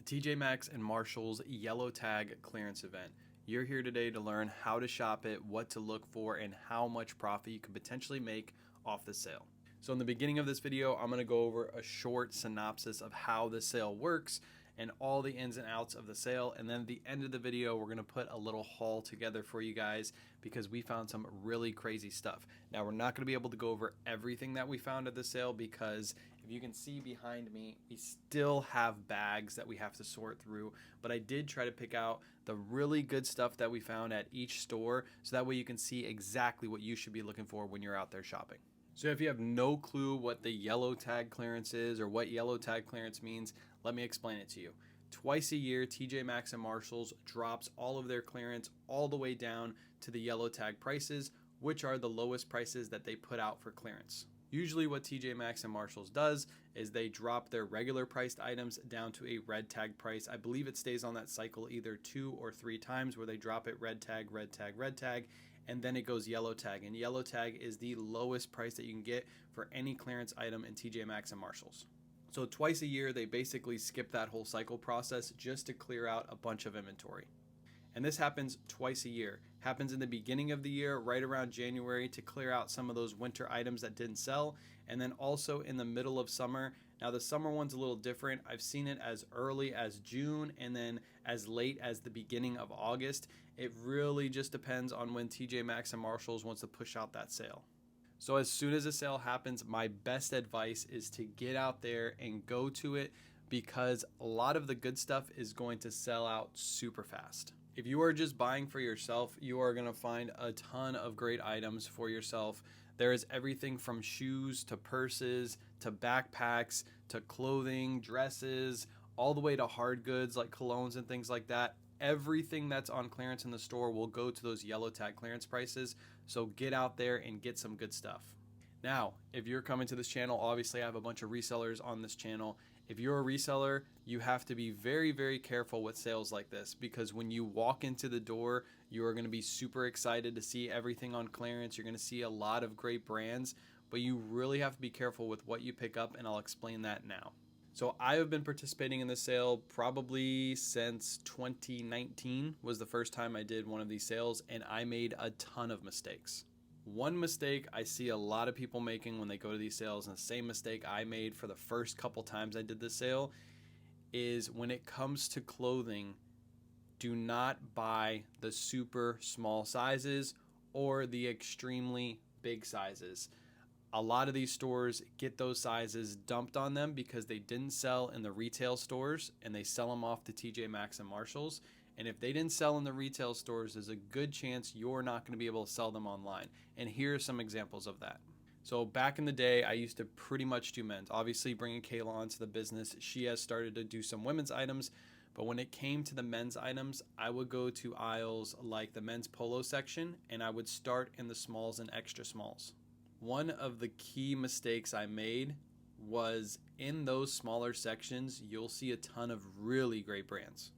TJ Maxx and Marshalls Yellow Tag Clearance Event. You're here today to learn how to shop it, what to look for, and how much profit you could potentially make off the sale. So in the beginning of this video, I'm going to go over a short synopsis of how the sale works and all the ins and outs of the sale. And then at the end of the video, we're going to put a little haul together for you guys because we found some really crazy stuff. Now, we're not going to be able to go over everything that we found at the sale because if you can see behind me, we still have bags that we have to sort through. But I did try to pick out the really good stuff that we found at each store so that way you can see exactly what you should be looking for when you're out there shopping. So if you have no clue what the yellow tag clearance is or what yellow tag clearance means, let me explain it to you. Twice a year, TJ Maxx and Marshalls drops all of their clearance all the way down to the yellow tag prices, which are the lowest prices that they put out for clearance. Usually what TJ Maxx and Marshalls does is they drop their regular priced items down to a red tag price. I believe it stays on that cycle either 2 or 3 times where they drop it red tag, red tag, red tag, and then it goes yellow tag. And yellow tag is the lowest price that you can get for any clearance item in TJ Maxx and Marshalls. So twice a year, they basically skip that whole cycle process just to clear out a bunch of inventory. And this happens twice a year. Happens in the beginning of the year, right around January, to clear out some of those winter items that didn't sell. And then also in the middle of summer. Now the summer one's a little different. I've seen it as early as June and then as late as the beginning of August. It really just depends on when TJ Maxx and Marshalls wants to push out that sale. So as soon as a sale happens, my best advice is to get out there and go to it because a lot of the good stuff is going to sell out super fast. If you are just buying for yourself, you are going to find a ton of great items for yourself. There is everything from shoes to purses to backpacks to clothing, dresses, all the way to hard goods like colognes and things like that. Everything that's on clearance in the store will go to those yellow tag clearance prices. So get out there and get some good stuff. Now, if you're coming to this channel, obviously I have a bunch of resellers on this channel. If you're a reseller, you have to be very, very careful with sales like this because when you walk into the door, you are going to be super excited to see everything on clearance. You're going to see a lot of great brands, but you really have to be careful with what you pick up, and I'll explain that now. So I have been participating in this sale probably since 2019 was the first time I did one of these sales, and I made a ton of mistakes. One mistake I see a lot of people making when they go to these sales, and the same mistake I made for the first couple times I did this sale, is when it comes to clothing, do not buy the super small sizes or the extremely big sizes. A lot of these stores get those sizes dumped on them because they didn't sell in the retail stores and they sell them off to TJ Maxx and Marshalls. And if they didn't sell in the retail stores, there's a good chance you're not going to be able to sell them online. And here are some examples of that. So back in the day, I used to pretty much do men's. Obviously, bringing Kayla into the business, she has started to do some women's items. But when it came to the men's items, I would go to aisles like the men's polo section, and I would start in the smalls and extra smalls. One of the key mistakes I made was in those smaller sections, you'll see a ton of really great brands.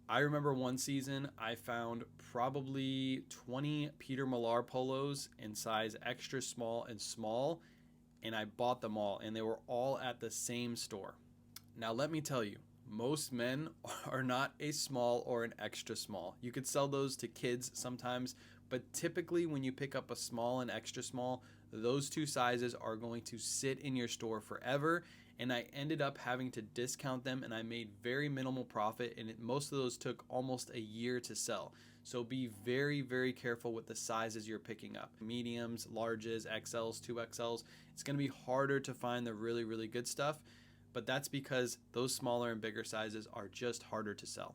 I remember one season I found probably 20 Peter Millar polos in size extra small and small, and I bought them all, and they were all at the same store. Now let me tell you, most men are not a small or an extra small. You could sell those to kids sometimes, but typically when you pick up a small and extra small, those two sizes are going to sit in your store forever. And I ended up having to discount them, and I made very minimal profit, and most of those took almost a year to sell. So be very, very careful with the sizes you're picking up. Mediums, larges, XLs, 2XLs. It's going to be harder to find the really, really good stuff, but that's because those smaller and bigger sizes are just harder to sell.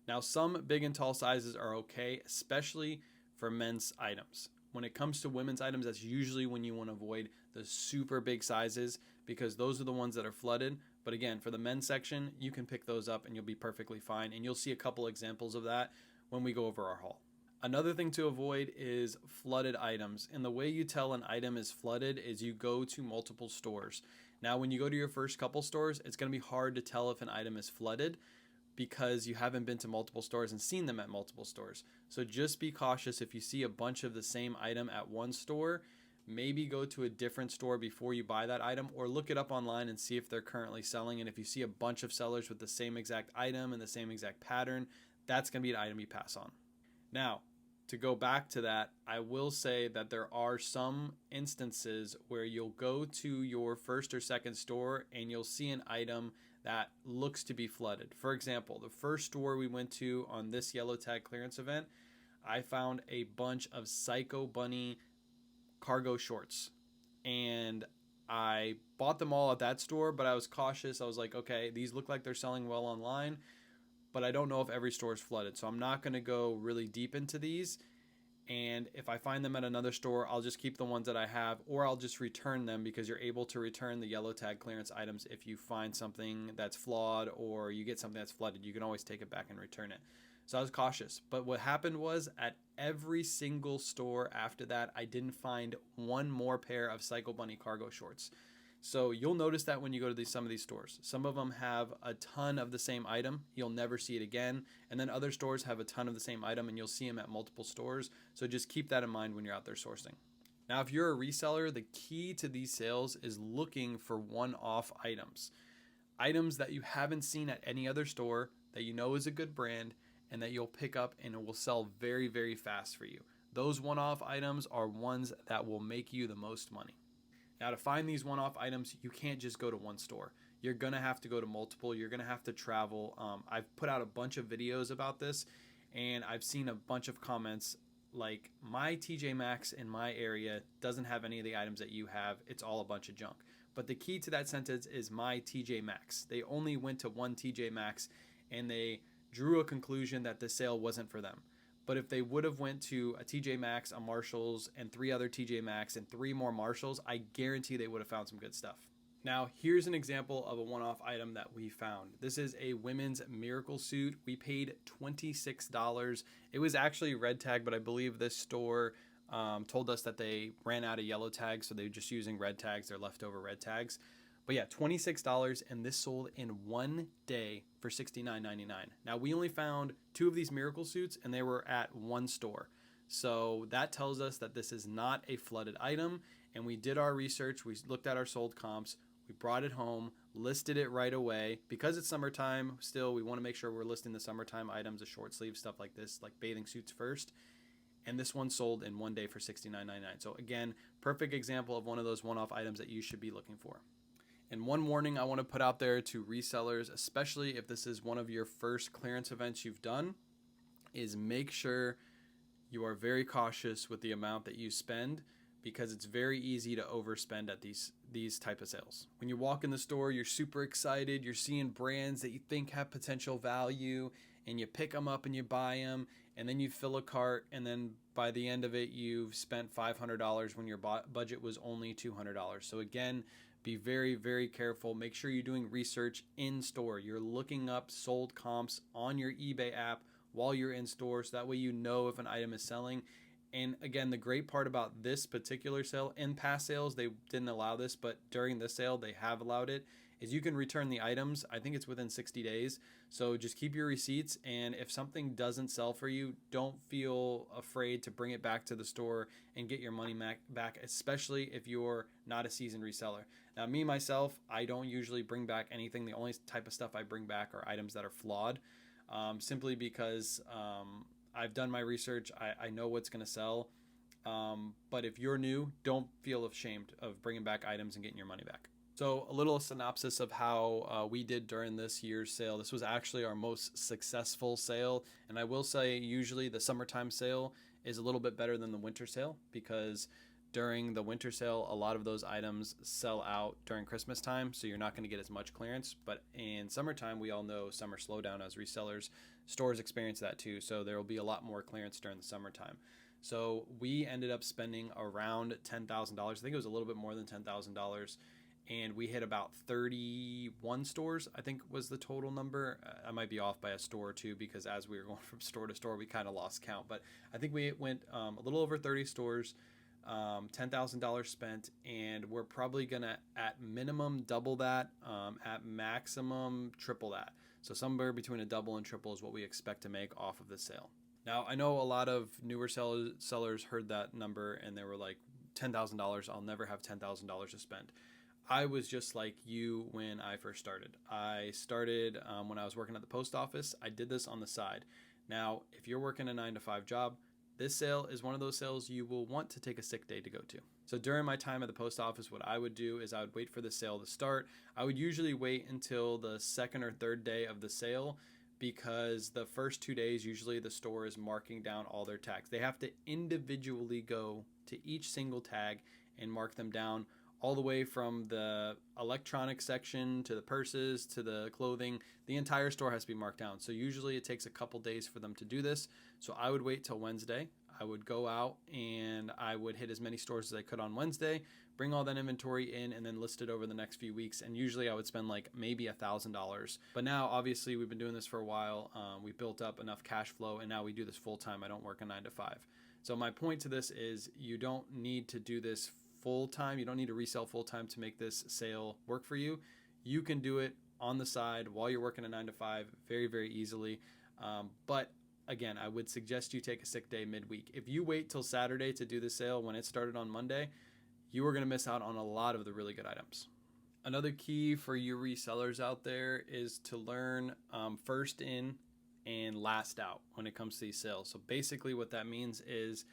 Now, some big and tall sizes are okay, especially for men's items. When it comes to women's items, that's usually when you want to avoid the super big sizes because those are the ones that are flooded. But again, for the men's section, you can pick those up and you'll be perfectly fine. And you'll see a couple examples of that when we go over our haul. Another thing to avoid is flooded items. And the way you tell an item is flooded is you go to multiple stores. Now, when you go to your first couple stores, it's going to be hard to tell if an item is flooded because you haven't been to multiple stores and seen them at multiple stores. So just be cautious if you see a bunch of the same item at one store maybe go to a different store before you buy that item, or look it up online and see if they're currently selling. And if you see a bunch of sellers with the same exact item and the same exact pattern, that's going to be an item you pass on. Now, to go back to that, I will say that there are some instances where you'll go to your first or second store and you'll see an item that looks to be flooded. For example, the first store we went to on this yellow tag clearance event, I found a bunch of Psycho Bunny cargo shorts, and I bought them all at that store, but I was cautious. I was like, okay, these look like they're selling well online, but I don't know if every store is flooded, so I'm not going to go really deep into these. And if I find them at another store, I'll just keep the ones that I have, or I'll just return them, because you're able to return the yellow tag clearance items if you find something that's flawed or you get something that's flooded. You can always take it back and return it. So I was cautious. But what happened was, at every single store after that, I didn't find one more pair of Psycho Bunny cargo shorts. So you'll notice that when you go to some of these stores. Some of them have a ton of the same item. You'll never see it again. And then other stores have a ton of the same item, and you'll see them at multiple stores. So just keep that in mind when you're out there sourcing. Now, if you're a reseller, the key to these sales is looking for one-off items. Items that you haven't seen at any other store, that you know is a good brand, and that you'll pick up and it will sell very, very fast for you. Those one-off items are ones that will make you the most money. Now, to find these one-off items, you can't just go to one store. You're going to have to go to multiple. You're going to have to travel. I've put out a bunch of videos about this, and I've seen a bunch of comments like, my TJ Maxx in my area doesn't have any of the items that you have. It's all a bunch of junk. But the key to that sentence is my TJ Maxx. They only went to one TJ Maxx, and they drew a conclusion that the sale wasn't for them. But if they would have went to a TJ Maxx, a Marshalls, and 3 other TJ Maxx, and 3 more Marshalls, I guarantee they would have found some good stuff. Now, here's an example of a one-off item that we found. This is a women's miracle suit. We paid $26. It was actually red tag, but I believe this store told us that they ran out of yellow tags, so they're just using red tags, their leftover red tags. But yeah, $26, and this sold in one day for $69.99. Now, we only found 2 of these miracle suits, and they were at one store. So that tells us that this is not a flooded item, and we did our research. We looked at our sold comps. We brought it home, listed it right away. Because it's summertime still, we want to make sure we're listing the summertime items, the short sleeve stuff like this, like bathing suits first. And this one sold in one day for $69.99. So again, perfect example of one of those one-off items that you should be looking for. And one warning I want to put out there to resellers, especially if this is one of your first clearance events you've done, is make sure you are very cautious with the amount that you spend, because it's very easy to overspend at these type of sales. When you walk in the store, you're super excited, you're seeing brands that you think have potential value, and you pick them up and you buy them, and then you fill a cart, and then by the end of it, you've spent $500 when your budget was only $200. So again, be very, very careful. Make sure you're doing research in store. You're looking up sold comps on your eBay app while you're in store, so that way you know if an item is selling. And again, the great part about this particular sale, in past sales, they didn't allow this, but during this sale, they have allowed it, is you can return the items. I think it's within 60 days. So just keep your receipts. And if something doesn't sell for you, don't feel afraid to bring it back to the store and get your money back, especially if you're not a seasoned reseller. Now, me, myself, I don't usually bring back anything. The only type of stuff I bring back are items that are flawed, simply because I've done my research. I know what's going to sell. But if you're new, don't feel ashamed of bringing back items and getting your money back. So a little synopsis of how we did during this year's sale. This was actually our most successful sale. And I will say, usually the summertime sale is a little bit better than the winter sale, because during the winter sale, a lot of those items sell out during Christmas time, so you're not going to get as much clearance. But in summertime, we all know summer slowdown as resellers. Stores experience that too, so there will be a lot more clearance during the summertime. So we ended up spending around $10,000. I think it was a little bit more than $10,000. And we hit about 31 stores, I think was the total number. I might be off by a store or two, because as we were going from store to store, we kind of lost count. But I think we went a little over 30 stores, $10,000 spent, and we're probably going to, at minimum, double that, at maximum, triple that. So somewhere between a double and triple is what we expect to make off of this sale. Now, I know a lot of newer sellers heard that number and they were like, $10,000. I'll never have $10,000 to spend. I was just like you when I first started. I started when I was working at the post office. I did this on the side. Now, if you're working a 9-to-5 job, this sale is one of those sales you will want to take a sick day to go to. So during my time at the post office, what I would do is I would wait for the sale to start. I would usually wait until the second or third day of the sale, because the first 2 days, usually the store is marking down all their tags. They have to individually go to each single tag and mark them down, all the way from the electronic section to the purses to the clothing. The entire store has to be marked down. So usually it takes a couple days for them to do this. So I would wait till Wednesday. I would go out and I would hit as many stores as I could on Wednesday, bring all that inventory in, and then list it over the next few weeks. And usually I would spend like maybe $1,000. But now, obviously, we've been doing this for a while. We built up enough cash flow, and now we do this full time. I don't work a 9-to-5. So my point to this is you don't need to do this full time. You don't need to resell full time to make this sale work for you. You can do it on the side while you're working a 9-to-5 very, very easily. But again, I would suggest you take a sick day midweek. If you wait till Saturday to do the sale when it started on Monday, you are going to miss out on a lot of the really good items. Another key for you resellers out there is to learn first in and last out when it comes to these sales. So basically what that means is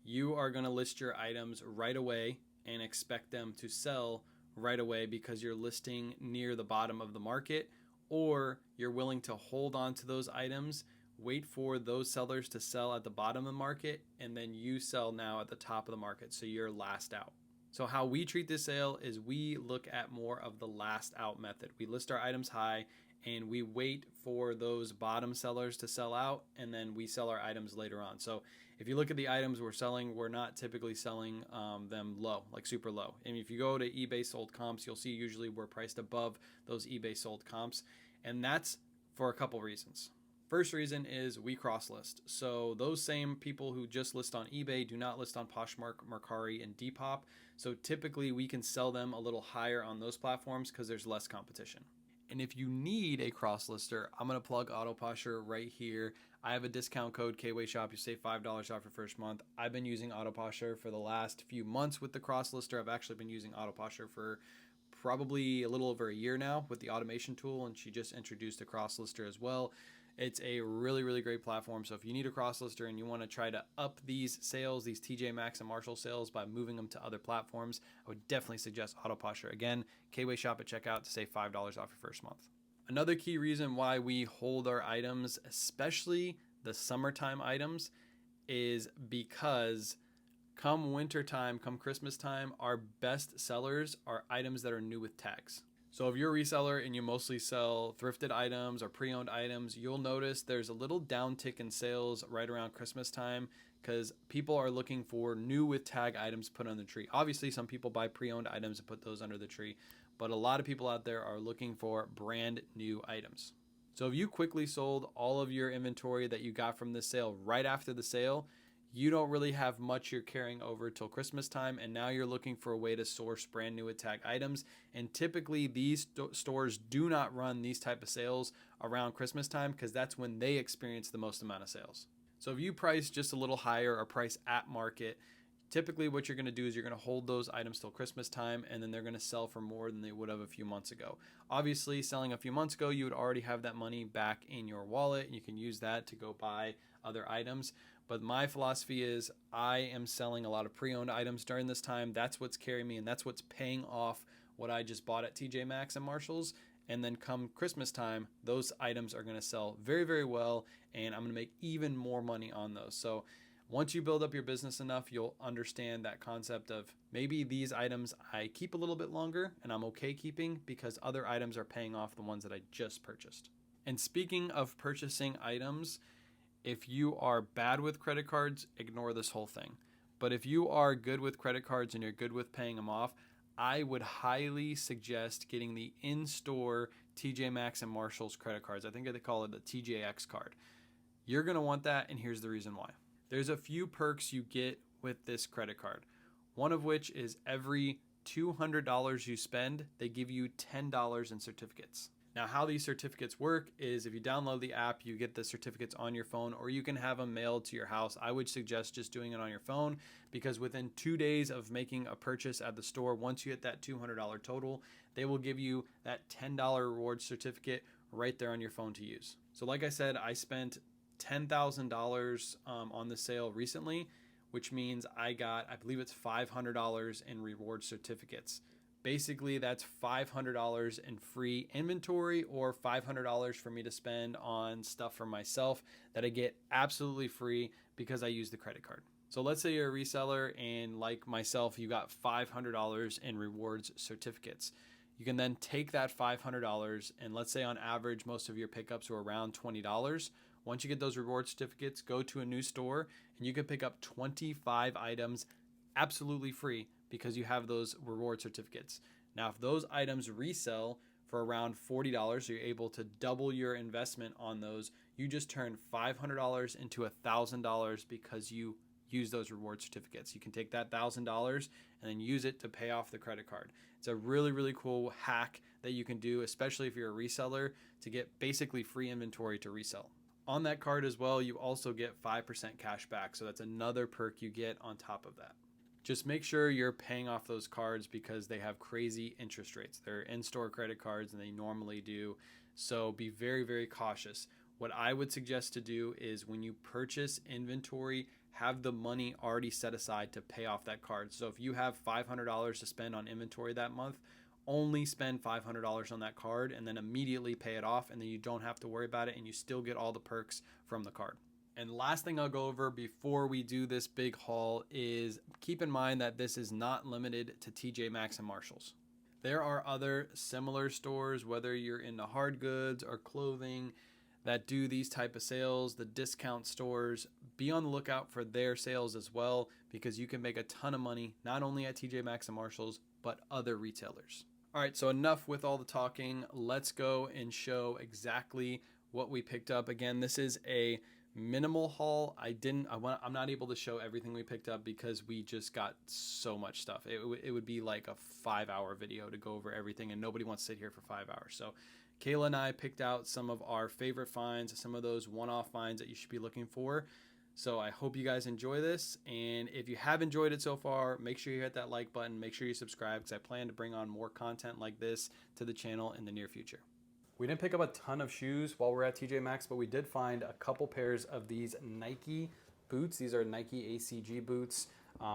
you are going to list your items right away and expect them to sell right away because you're listing near the bottom of the market, or you're willing to hold on to those items, wait for those sellers to sell at the bottom of the market, and then you sell now at the top of the market, so you're last out. So how we treat this sale is we look at more of the last out method. We list our items high and we wait for those bottom sellers to sell out, and then we sell our items later on. So if you look at the items we're selling, we're not typically selling them low, like super low. And if you go to eBay sold comps, you'll see usually we're priced above those eBay sold comps. And that's for a couple reasons. First reason is we cross list. So those same people who just list on eBay do not list on Poshmark, Mercari, and Depop. So typically we can sell them a little higher on those platforms because there's less competition. And if you need a cross lister, I'm going to plug Autoposher right here. I have a discount code KayWayShop. You save $5 off your first month. I've been using Autoposher for the last few months with the cross lister. I've actually been using Autoposher for probably a little over a year now with the automation tool, and she just introduced a cross lister as well. It's a really, really great platform. So if you need a cross lister and you want to try to up these sales, these TJ Maxx and Marshalls sales by moving them to other platforms, I would definitely suggest Autoposher. Again, KayWayShop at checkout to save $5 off your first month. Another key reason why we hold our items, especially the summertime items, is because come wintertime, come Christmas time, our best sellers are items that are new with tags. So if you're a reseller and you mostly sell thrifted items or pre-owned items, you'll notice there's a little downtick in sales right around Christmas time because people are looking for new with tag items put on the tree. Obviously, some people buy pre-owned items and put those under the tree, but a lot of people out there are looking for brand new items. So if you quickly sold all of your inventory that you got from this sale right after the sale, you don't really have much you're carrying over till Christmas time, and now you're looking for a way to source brand new with tag items. And typically these stores do not run these type of sales around Christmas time because that's when they experience the most amount of sales. So if you price just a little higher or price at market, typically what you're going to do is you're going to hold those items till Christmas time, and then they're going to sell for more than they would have a few months ago. Obviously, selling a few months ago, you would already have that money back in your wallet, and you can use that to go buy other items. But my philosophy is I am selling a lot of pre-owned items during this time. That's what's carrying me, and that's what's paying off what I just bought at TJ Maxx and Marshalls. And then come Christmas time, those items are going to sell very, very well, and I'm going to make even more money on those. So once you build up your business enough, you'll understand that concept of maybe these items I keep a little bit longer and I'm okay keeping because other items are paying off the ones that I just purchased. And speaking of purchasing items, if you are bad with credit cards, ignore this whole thing. But if you are good with credit cards and you're good with paying them off, I would highly suggest getting the in-store TJ Maxx and Marshalls credit cards. I think they call it the TJX card. You're going to want that, and here's the reason why. There's a few perks you get with this credit card. One of which is every $200 you spend, they give you $10 in certificates. Now, how these certificates work is if you download the app, you get the certificates on your phone, or you can have them mailed to your house. I would suggest just doing it on your phone because within 2 days of making a purchase at the store, once you hit that $200 total, they will give you that $10 reward certificate right there on your phone to use. So like I said, I spent $10,000 on the sale recently, which means I got, I believe it's $500 in reward certificates. Basically, that's $500 in free inventory or $500 for me to spend on stuff for myself that I get absolutely free because I use the credit card. So let's say you're a reseller and like myself, you got $500 in rewards certificates. You can then take that $500 and let's say on average, most of your pickups are around $20. Once you get those reward certificates, go to a new store and you can pick up 25 items absolutely free because you have those reward certificates. Now, if those items resell for around $40, so you're able to double your investment on those, you just turn $500 into $1,000 because you use those reward certificates. You can take that $1,000 and then use it to pay off the credit card. It's a really, really cool hack that you can do, especially if you're a reseller, to get basically free inventory to resell. On that card as well, you also get 5% cash back. So that's another perk you get on top of that. Just make sure you're paying off those cards because they have crazy interest rates. They're in-store credit cards and they normally do. So be very, very cautious. What I would suggest to do is when you purchase inventory, have the money already set aside to pay off that card. So if you have $500 to spend on inventory that month, only spend $500 on that card and then immediately pay it off, and then you don't have to worry about it and you still get all the perks from the card. And last thing I'll go over before we do this big haul is keep in mind that this is not limited to TJ Maxx and Marshalls. There are other similar stores, whether you're into hard goods or clothing, that do these type of sales. The discount stores, be on the lookout for their sales as well because you can make a ton of money not only at TJ Maxx and Marshalls, but other retailers. All right, so enough with all the talking. Let's go and show exactly what we picked up. Again, this is a minimal haul. I'm not able to show everything we picked up because we just got so much stuff. It would be like a 5-hour video to go over everything, and nobody wants to sit here for 5 hours. So Kayla and I picked out some of our favorite finds, some of those one-off finds that you should be looking for. So I hope you guys enjoy this, and if you have enjoyed it so far, make sure you hit that like button, make sure you subscribe because I plan to bring on more content like this to the channel in the near future. We didn't pick up a ton of shoes while we're at TJ Maxx, but we did find a couple pairs of these Nike boots. These are Nike ACG boots.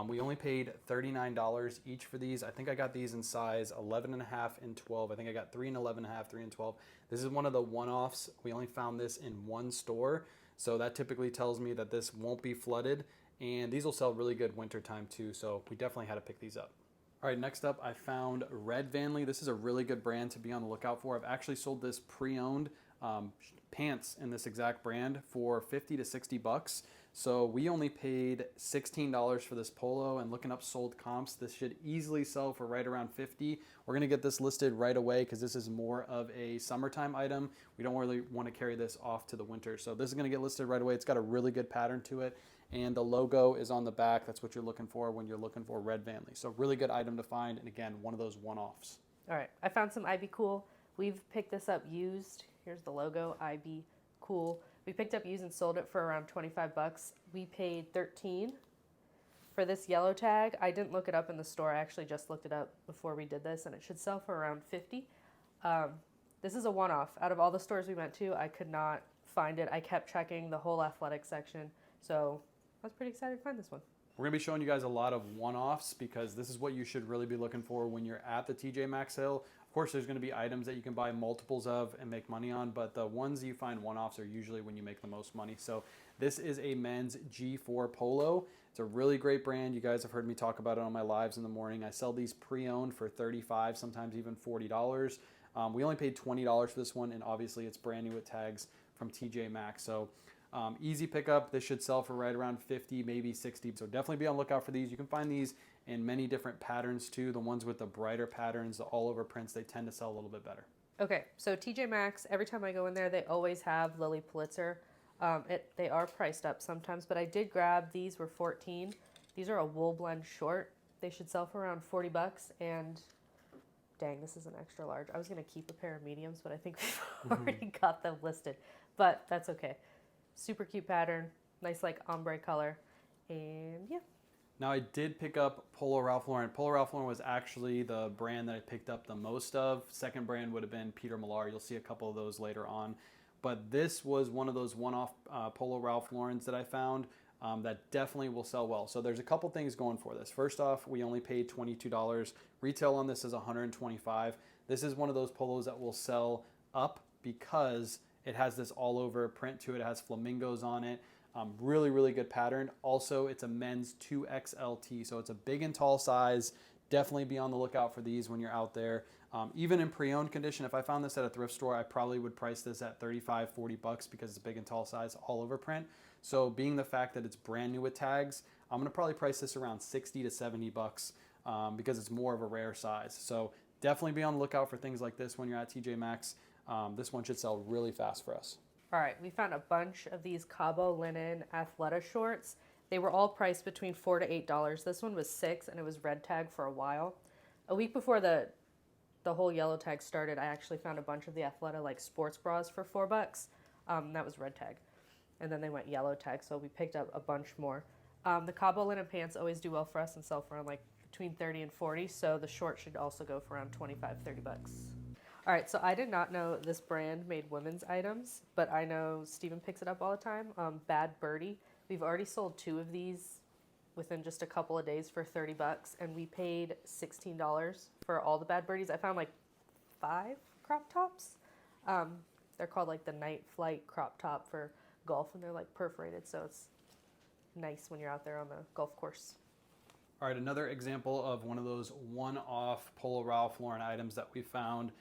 We only paid $39 each for these. I think I got these in size 11.5 and 12. I think I got 3 and 11.5, 3 and 12. This is one of the one-offs. We only found this in one store, so that typically tells me that this won't be flooded, and these will sell really good wintertime too, so we definitely had to pick these up. All right, next up, I found Red Vanley. This is a really good brand to be on the lookout for. I've actually sold this pre-owned pants in this exact brand for 50 to 60 bucks. So we only paid $16 for this polo, and looking up sold comps, this should easily sell for right around 50. We're gonna get this listed right away because this is more of a summertime item. We don't really want to carry this off to the winter. So this is gonna get listed right away. It's got a really good pattern to it, and the logo is on the back. That's what you're looking for when you're looking for Red Vanley. So really good item to find, and again, one of those one-offs. All right, I found some IB Cool. We've picked this up used. Here's the logo, IB Cool. We picked up used and sold it for around 25 bucks. We paid 13 for this yellow tag. I didn't look it up in the store. I actually just looked it up before we did this, and it should sell for around 50. This is a one-off. Out of all the stores we went to, I could not find it. I kept checking the whole athletic section, so I was pretty excited to find this one. We're gonna be showing you guys a lot of one-offs because this is what you should really be looking for when you're at the TJ Maxx sale. Of course, there's gonna be items that you can buy multiples of and make money on, but the ones you find one-offs are usually when you make the most money. So this is a men's G4 polo. It's a really great brand. You guys have heard me talk about it on my lives in the morning. I sell these pre-owned for $35, sometimes even $40. We only paid $20 for this one, and obviously it's brand new with tags from TJ Maxx. So easy pickup. This should sell for right around 50, maybe 60. So definitely be on the lookout for these. You can find these in many different patterns too. The ones with the brighter patterns, the all over prints, they tend to sell a little bit better. Okay, so TJ Maxx, every time I go in there, they always have Lily Pulitzer. They are priced up sometimes, but I did grab these, were 14. These are a wool blend short. They should sell for around 40 bucks, and Dang, this is an extra large. I was going to keep a pair of mediums, but I think we've already got them listed. But that's okay. Super cute pattern. Nice like ombre color. And yeah. Now I did pick up Polo Ralph Lauren. Polo Ralph Lauren was actually the brand that I picked up the most of. Second brand would have been Peter Millar. You'll see a couple of those later on. But this was one of those one-off Polo Ralph Laurens that I found that definitely will sell well. So there's a couple things going for this. First off, we only paid $22. Retail on this is $125. This is one of those polos that will sell up because it has this all over print to it. It has flamingos on it. Really, really good pattern. Also, it's a men's 2XLT, so it's a big and tall size. Definitely be on the lookout for these when you're out there. Even in pre-owned condition, if I found this at a thrift store, I probably would price this at $35, $40 because it's big and tall size, all over print. So being the fact that it's brand new with tags, I'm gonna probably price this around $60 to $70 because it's more of a rare size. So definitely be on the lookout for things like this when you're at TJ Maxx. This one should sell really fast for us. All right, we found a bunch of these Cabo linen Athleta shorts. They were all priced between $4 to $8. This one was $6 and it was red tag for a while. A week before the whole yellow tag started, I actually found a bunch of the Athleta like sports bras for $4. That was red tag. And then they went yellow tag, so we picked up a bunch more. The Cabo linen pants always do well for us and sell for around like between 30 and 40, so the short should also go for around 25, $30. All right, so I did not know this brand made women's items, but I know Steven picks it up all the time. Bad Birdie. We've already sold 2 of these within just a couple of days for $30, and we paid $16 for all the Bad Birdies. I found like 5 crop tops. They're called like the Night Flight crop top for golf, and they're like perforated, so it's nice when you're out there on the golf course. All right, another example of one of those one-off Polo Ralph Lauren items that we found.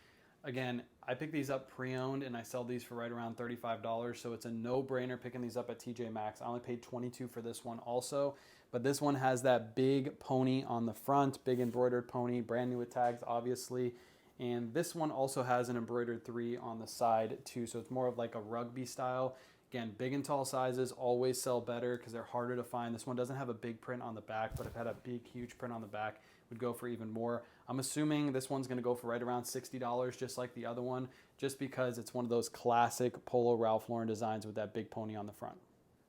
Again, I picked these up pre-owned and I sell these for right around $35, so it's a no-brainer picking these up at TJ Maxx. I only paid $22 for this one also, but this one has that big pony on the front, big embroidered pony, brand new with tags, obviously. And this one also has an embroidered 3 on the side too, so it's more of like a rugby style. Again, big and tall sizes always sell better because they're harder to find. This one doesn't have a big print on the back, but if it had a big, huge print on the back, would go for even more. I'm assuming this one's gonna go for right around $60, just like the other one, just because it's one of those classic Polo Ralph Lauren designs with that big pony on the front.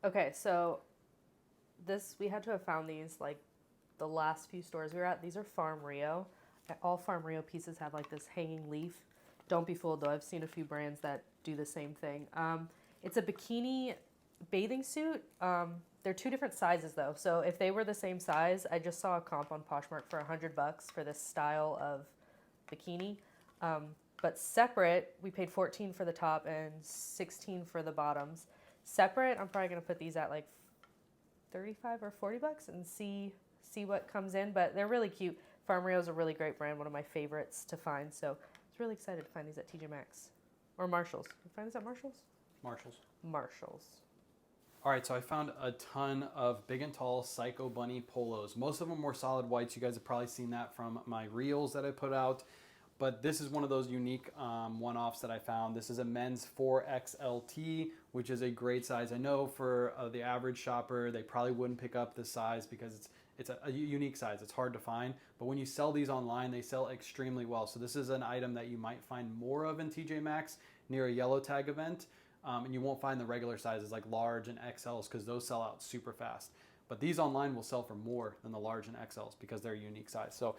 Okay, so we had to have found these like the last few stores we were at. These are Farm Rio. All Farm Rio pieces have like this hanging leaf. Don't be fooled though, I've seen a few brands that do the same thing. It's a bikini bathing suit. They're 2 different sizes though. So if they were the same size, I just saw a comp on Poshmark for $100 for this style of bikini. But separate, we paid $14 for the top and $16 for the bottoms. Separate, I'm probably gonna put these at like $35 or $40 and see what comes in. But they're really cute. Farm Rio is a really great brand, one of my favorites to find. So I was really excited to find these at TJ Maxx or Marshalls. Can you find these at Marshalls? Marshalls. All right, so I found a ton of big and tall Psycho Bunny polos. Most of them were solid whites. You guys have probably seen that from my reels that I put out. But this is one of those unique one-offs that I found. This is a men's 4XLT, which is a great size. I know for the average shopper, they probably wouldn't pick up this size because it's a unique size. It's hard to find. But when you sell these online, they sell extremely well. So this is an item that you might find more of in TJ Maxx near a yellow tag event. And you won't find the regular sizes like large and XLs because those sell out super fast. But these online will sell for more than the large and XLs because they're a unique size. So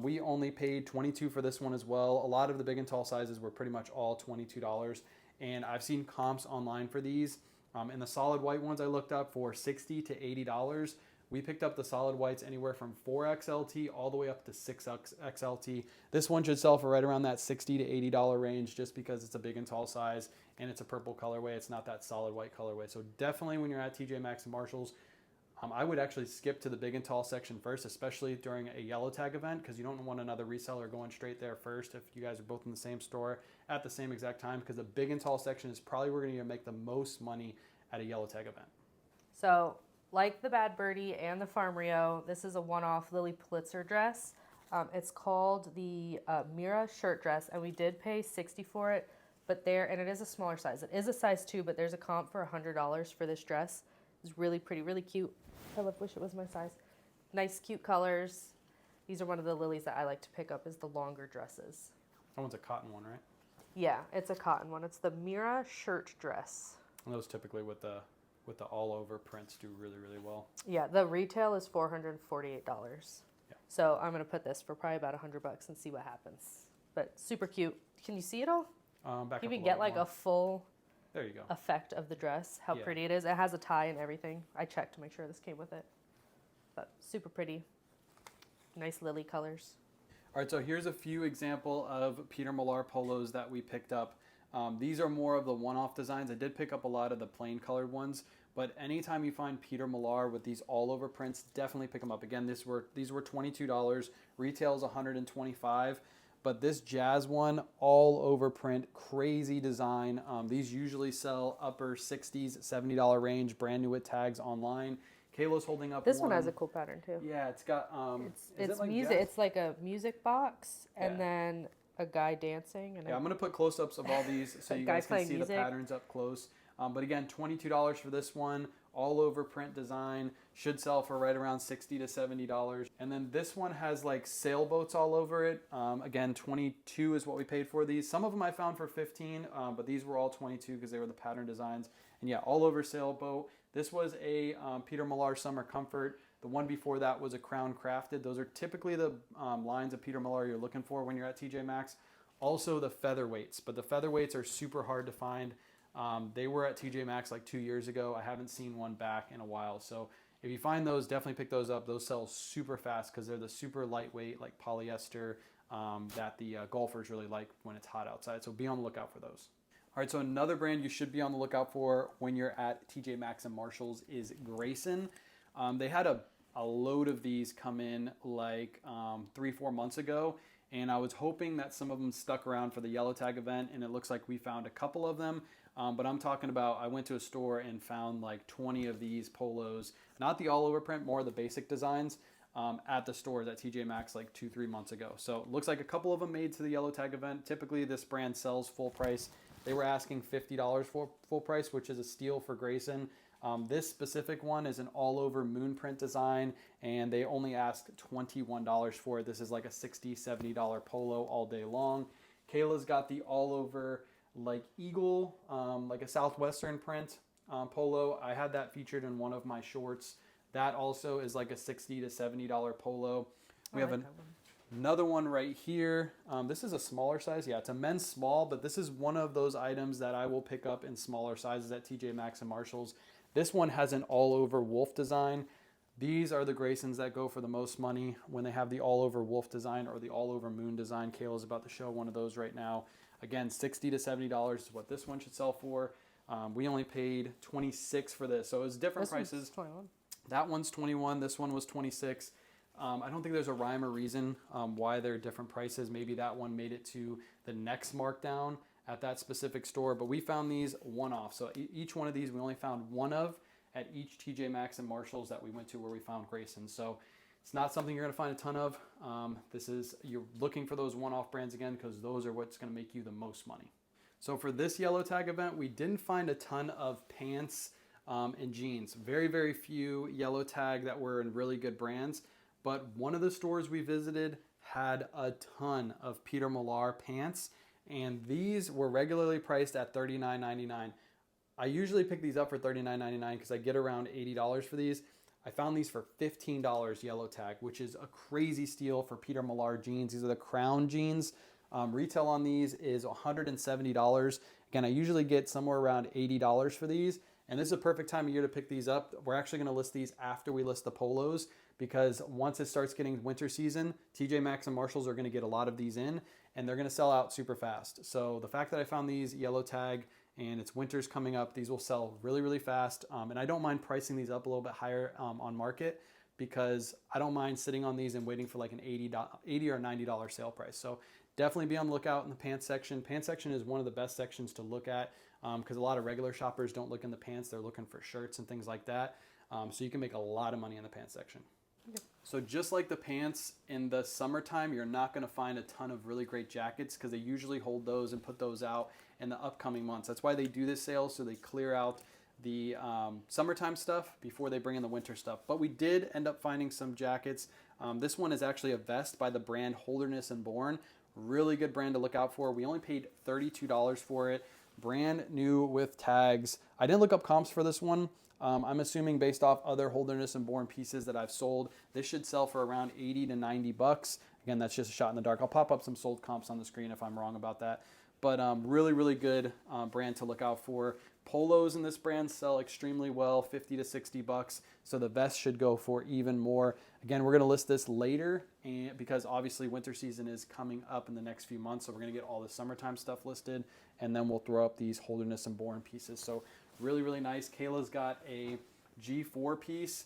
we only paid $22 for this one as well. A lot of the big and tall sizes were pretty much all $22. And I've seen comps online for these. And the solid white ones I looked up for $60 to $80. We picked up the solid whites anywhere from 4XLT all the way up to 6XLT. This one should sell for right around that $60 to $80 range just because it's a big and tall size and it's a purple colorway. It's not that solid white colorway. So definitely when you're at TJ Maxx and Marshalls, I would actually skip to the big and tall section first, especially during a yellow tag event because you don't want another reseller going straight there first if you guys are both in the same store at the same exact time because the big and tall section is probably where you're going to make the most money at a yellow tag event. So like the Bad Birdie and the Farm Rio, this is a one-off Lily Pulitzer dress. It's called the Mira shirt dress, and we did pay $60 for it, but and it is a smaller size. It is a size 2, but there's a comp for $100 for this dress. It's really pretty, really cute. I wish it was my size. Nice, cute colors. These are one of the lilies that I like to pick up is the longer dresses. That one's a cotton one, right? Yeah, it's a cotton one. It's the Mira shirt dress. And those typically with the all over prints do really, really well. Yeah, the retail is $448. Yeah. So I'm gonna put this for probably about $100 and see what happens. But super cute. Can you see it all? Back You up can a get little like more. a full There you go. effect of the dress. How Yeah. pretty it is. It has a tie and everything. I checked to make sure this came with it. But super pretty. Nice lily colors. All right, so here's a few example of Peter Millar polos that we picked up. These are more of the one-off designs. I did pick up a lot of the plain colored ones, but anytime you find Peter Millar with these all-over prints, definitely pick them up. Again, these were $22. Retail is $125. But this jazz one, all over print, crazy design. These usually sell upper 60s, $70 range, brand new with tags online. Kayla's holding up This one has a cool pattern too. Yeah, it's got It's like music. jazz? It's like a music box and Yeah. then a guy dancing. And Yeah, I'm gonna put close-ups of all these so A you guy guys can playing see music. the patterns up close. But again, $22 for this one, all over print design, should sell for right around $60 to $70. And then this one has like sailboats all over it. Again, 22 is what we paid for these. Some of them I found for 15, but these were all 22 because they were the pattern designs. And yeah, all over sailboat. This was a Peter Millar Summer Comfort. The one before that was a Crown Crafted. Those are typically the lines of Peter Millar you're looking for when you're at TJ Maxx. Also the featherweights, but the featherweights are super hard to find. They were at TJ Maxx like 2 years ago. I haven't seen one back in a while. So if you find those, definitely pick those up. Those sell super fast because they're the super lightweight, like polyester that the golfers really like when it's hot outside. So be on the lookout for those. All right, so another brand you should be on the lookout for when you're at TJ Maxx and Marshalls is Grayson. They had a load of these come in like 3-4 months ago, and I was hoping that some of them stuck around for the yellow tag event, and it looks like we found a couple of them. But I'm talking about, I went to a store and found like 20 of these polos, not the all over print, more the basic designs at the stores at TJ Maxx like 2-3 months ago. So it looks like a couple of them made to the yellow tag event. Typically this brand sells full price. They were asking $50 for full price, which is a steal for Grayson. This specific one is an all over moon print design, and they only asked $21 for it. This is like a $60, $70 polo all day long. Kayla's got the all over like eagle, like a southwestern print polo. I had that featured in one of my shorts. That also is like a $60 to $70 polo. We have another one right here. This is a smaller size. Yeah, it's a men's small, but this is one of those items that I will pick up in smaller sizes at TJ Maxx and Marshalls. This one has an all over wolf design. These are the Graysons that go for the most money when they have the all over wolf design or the all over moon design. Kayla's about to show one of those right now. Again, $60 to $70 is what this one should sell for. We only paid $26 for this, so it's different prices. 21. That one's $21. This one was $26. I don't think there's a rhyme or reason why they're different prices. Maybe that one made it to the next markdown at that specific store, but we found these one-off. So each one of these we only found one of at each TJ Maxx and Marshalls that we went to where we found Grayson. So it's not something you're going to find a ton of. You're looking for those one-off brands again because those are what's going to make you the most money. So for this yellow tag event, we didn't find a ton of pants and jeans. Very, very few yellow tag that were in really good brands. But one of the stores we visited had a ton of Peter Millar pants, and these were regularly priced at $39.99. I usually pick these up for $39.99 because I get around $80 for these. I found these for $15 yellow tag, which is a crazy steal for Peter Millar jeans. These are the Crown jeans. Retail on these is $170. Again, I usually get somewhere around $80 for these, and this is a perfect time of year to pick these up. We're actually going to list these after we list the polos, because once it starts getting winter season, TJ Maxx and Marshalls are going to get a lot of these in, and they're going to sell out super fast. So the fact that I found these yellow tag and it's winter's coming up, these will sell really, really fast. And I don't mind pricing these up a little bit higher on market, because I don't mind sitting on these and waiting for like an $80 or $90 sale price. So definitely be on the lookout in the pants section. Pants section is one of the best sections to look at because a lot of regular shoppers don't look in the pants. They're looking for shirts and things like that. So you can make a lot of money in the pants section. Yep. So just like the pants in the summertime, you're not going to find a ton of really great jackets because they usually hold those and put those out in the upcoming months. That's why they do this sale, so they clear out the summertime stuff before they bring in the winter stuff. But we did end up finding some jackets. This one is actually a vest by the brand Holderness and Bourne. Really good brand to look out for. We only paid $32 for it. Brand new with tags. I didn't look up comps for this one. I'm assuming based off other Holderness and Bourne pieces that I've sold, this should sell for around 80 to 90 bucks. Again, that's just a shot in the dark. I'll pop up some sold comps on the screen if I'm wrong about that. But really, really good brand to look out for. Polos in this brand sell extremely well, 50 to 60 bucks. So the vest should go for even more. Again, we're going to list this later because obviously winter season is coming up in the next few months. So we're going to get all the summertime stuff listed, and then we'll throw up these Holderness and Bourne pieces. So really, really nice. Kayla's got a G4 piece.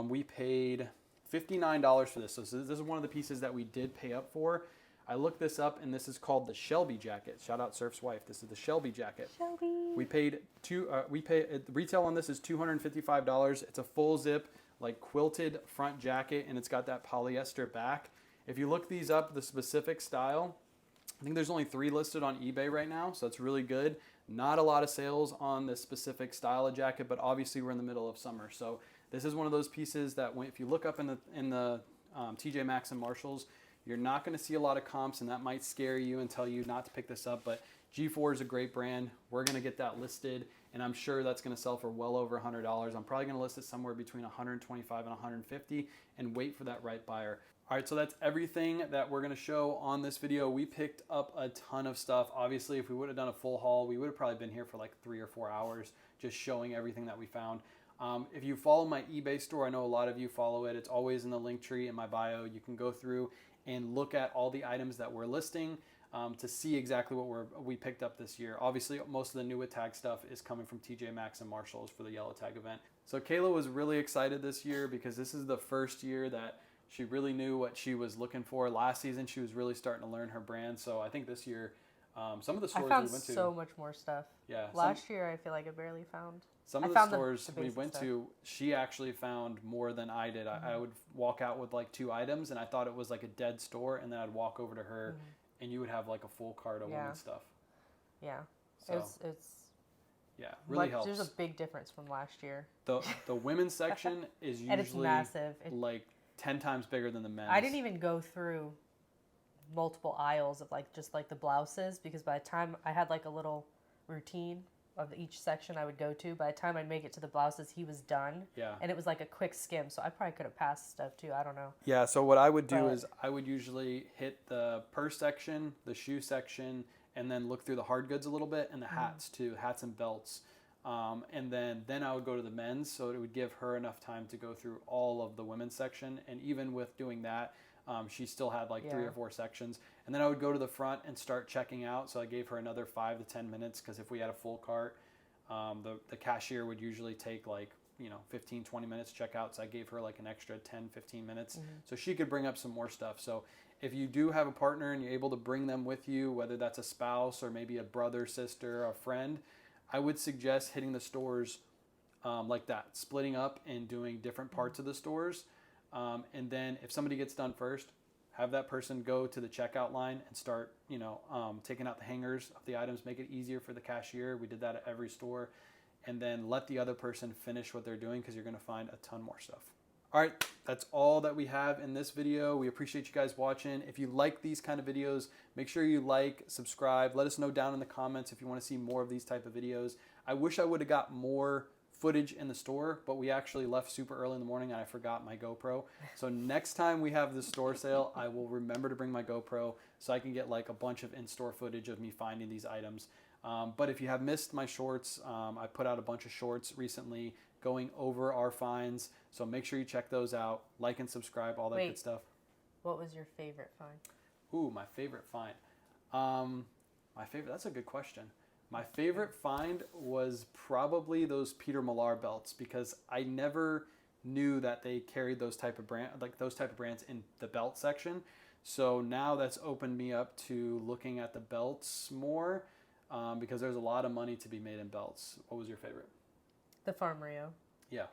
We paid $59 for this. So this is one of the pieces that we did pay up for. I looked this up, and this is called the Shelby jacket. Shout out Surf's wife. This is the Shelby jacket. Shelby. We paid retail on this is $255. It's a full zip, like quilted front jacket, and it's got that polyester back. If you look these up, the specific style, I think there's only 3 listed on eBay right now, so it's really good. Not a lot of sales on this specific style of jacket, but obviously we're in the middle of summer, so this is one of those pieces that if you look up in the TJ Maxx and Marshalls, you're not going to see a lot of comps, and that might scare you and tell you not to pick this up. But G4 is a great brand. We're going to get that listed, and I'm sure that's going to sell for well over $100. I'm probably going to list it somewhere between $125 and $150 and wait for that right buyer. All right, so that's everything that we're going to show on this video. We picked up a ton of stuff. Obviously, if we would have done a full haul, we would have probably been here for like 3 or 4 hours just showing everything that we found. If you follow my eBay store, I know a lot of you follow it. It's always in the link tree in my bio. You can go through and look at all the items that we're listing to see exactly what we picked up this year. Obviously, most of the new with tag stuff is coming from TJ Maxx and Marshalls for the yellow tag event. So Kayla was really excited this year because this is the first year that she really knew what she was looking for. Last season, she was really starting to learn her brand. So I think this year, some of the stores we went to. I found so much more stuff. Yeah. Last year, I feel like I barely found. Some of the stores we went to, she actually found more than I did. I would walk out with like 2 items, and I thought it was like a dead store, and then I'd walk over to her, and you would have like a full cart of women's stuff. Yeah. So, it's yeah, really helps. There's a big difference from last year. The women's section is usually and it's massive. Like 10 times bigger than the men's. I didn't even go through multiple aisles of like just like the blouses, because by the time I had like a little routine of each section I would go to, by the time I'd make it to the blouses, he was done. Yeah. And it was like a quick skim, so I probably could have passed stuff too. I don't know. Yeah, so what I would do is I would usually hit the purse section, the shoe section, and then look through the hard goods a little bit, and the hats too, hats and belts. And then I would go to the men's, so it would give her enough time to go through all of the women's section. And even with doing that, she still had like 3 or 4 sections. And then I would go to the front and start checking out. So I gave her another 5 to 10 minutes, because if we had a full cart, the cashier would usually take like 15, 20 minutes to check out. So I gave her like an extra 10, 15 minutes so she could bring up some more stuff. So if you do have a partner and you're able to bring them with you, whether that's a spouse or maybe a brother, sister, a friend, I would suggest hitting the stores like that, splitting up and doing different parts of the stores. And then if somebody gets done first, have that person go to the checkout line and start, taking out the hangers of the items, make it easier for the cashier. We did that at every store. And then let the other person finish what they're doing, because you're going to find a ton more stuff. All right, that's all that we have in this video. We appreciate you guys watching. If you like these kind of videos, make sure you like, subscribe. Let us know down in the comments if you want to see more of these type of videos. I wish I would have got more footage in the store, but we actually left super early in the morning and I forgot my GoPro. So next time we have the store sale, I will remember to bring my GoPro so I can get like a bunch of in-store footage of me finding these items. But if you have missed my shorts, I put out a bunch of shorts recently going over our finds. So make sure you check those out. Like and subscribe, all that good stuff. What was your favorite find? Ooh, my favorite find. That's a good question. My favorite find was probably those Peter Millar belts, because I never knew that they carried those type of brands in the belt section. So now that's opened me up to looking at the belts more, because there's a lot of money to be made in belts. What was your favorite? The Farm Rio. Yeah.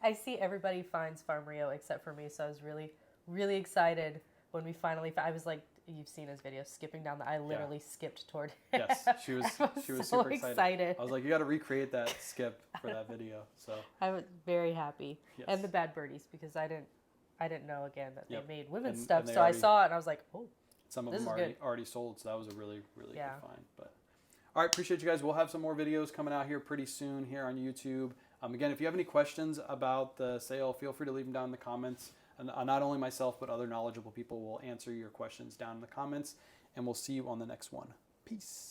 I see everybody finds Farm Rio except for me, so I was really, really excited when we finally. I was like you've seen his video skipping down the. I literally skipped toward him. Yes, she was so super excited. I was like, you got to recreate that skip for that video. So I was very happy, yes. and the Bad Birdies, because I didn't know again that they made women's and stuff. So I saw it and I was like, oh, some of this them is already sold. So that was a really good find. But all right, appreciate you guys. We'll have some more videos coming out here pretty soon here on YouTube. Again, if you have any questions about the sale, feel free to leave them down in the comments. And not only myself, but other knowledgeable people will answer your questions down in the comments. And we'll see you on the next one. Peace.